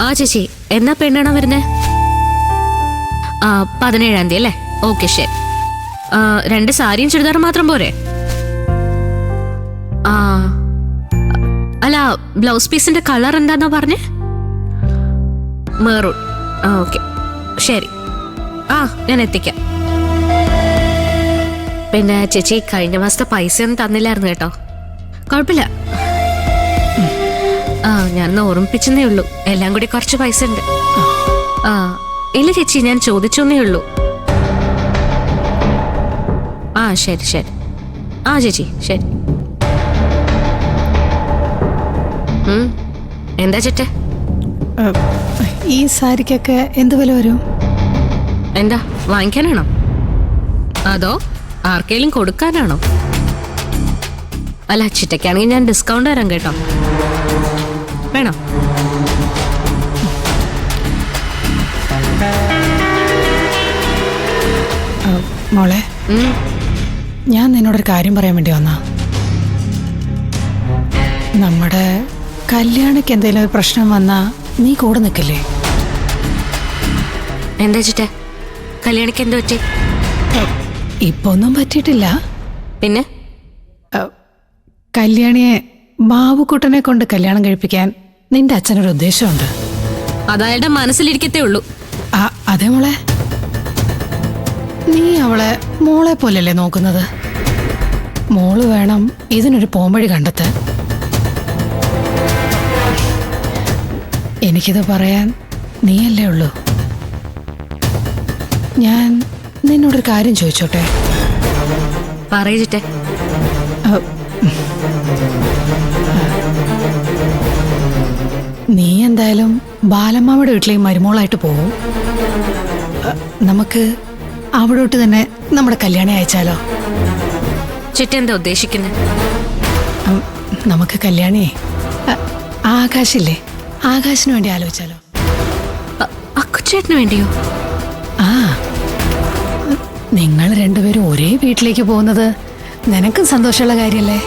ആ ചേച്ചി, എന്നാ പെണ്ണാണോ വരുന്നേ? 17-ാം തീയതി അല്ലേ? ഓക്കെ ശരി. 2 സാരിയും ചുരിദാറും മാത്രം പോരെ? അല്ല, ബ്ലൗസ് പീസിന്റെ കളർ എന്താന്നാ പറഞ്ഞേ? മെറൂൺ. ഓക്കെ ശരി. ഞാൻ എത്തിക്കാം. പിന്നെ ചേച്ചി, കഴിഞ്ഞ മാസത്തെ പൈസ ഒന്നും തന്നില്ലായിരുന്നു കേട്ടോ. കുഴപ്പമില്ല. ഞാൻ ഓർമ്മിപ്പിച്ചെന്നേ ഉള്ളൂ. എല്ലാം കൂടി കുറച്ച് പൈസ ഉണ്ട്. ഇല്ല ചേച്ചി, ഞാൻ ചോദിച്ചെന്നേ ഉള്ളൂ. ശരി ശരി. ചേച്ചി ശരി. എന്താ ചേട്ടേ? ഈ സാരിക്കൊക്കെ എന്ത് വില വരും? എന്താ, വാങ്ങിക്കാനാണോ അതോ ആർക്കെങ്കിലും കൊടുക്കാനാണോ? അല്ല, ചിറ്റയ്ക്കാണെങ്കിൽ ഞാൻ ഡിസ്കൗണ്ട് തരാം കേട്ടോ. വേണോ? മോളെ, ഞാൻ നിന്നോടൊരു കാര്യം പറയാൻ വേണ്ടി വന്നാ. നമ്മുടെ കല്യാണിക്ക് എന്തെങ്കിലും പ്രശ്നം വന്നാ നീ കൂടെ നിൽക്കില്ലേ? എന്താ ചിറ്റേ, കല്യാണിക്ക് എന്ത് പറ്റി? ഇപ്പൊ ഒന്നും പറ്റിയിട്ടില്ല. പിന്നെ കല്യാണിയെ ബാബുക്കുട്ടനെ കൊണ്ട് കല്യാണം കഴിപ്പിക്കാൻ നിന്റെ അച്ഛനൊരു ഉദ്ദേശമുണ്ട്. അതയാളുടെ മനസ്സിലിരിക്കത്തേ ഉള്ളൂ. അതെ മോളെ, നീ അവളെ മോളെ പോലല്ലേ നോക്കുന്നത്. മോള് വേണം ഇതിനൊരു പോംവഴി കണ്ടെത്താൻ. എനിക്കിത് പറയാൻ നീയല്ലേ ഉള്ളൂ. ഞാൻ നിന്നോടൊരു കാര്യം ചോദിച്ചോട്ടെ? പറയിട്ടെ. നീ എന്തായാലും ബാലമ്മാവിടെ വീട്ടിലേക്ക് മരുമോളായിട്ട് പോവും. നമുക്ക് അവിടോട്ട് തന്നെ നമ്മുടെ കല്യാണം അയച്ചാലോ? ചിറ്റ എന്താ ഉദ്ദേശിക്കുന്നത്? നമുക്ക് കല്യാണിയെ ആകാശില്ലേ, ആകാശിന് വേണ്ടി ആലോചിച്ചാലോ? അക്കുച്ചേട്ടന് വേണ്ടിയോ? നിങ്ങൾ രണ്ടുപേരും ഒരേ വീട്ടിലേക്ക് പോകുന്നത് നിനക്കും സന്തോഷമുള്ള കാര്യല്ലേ?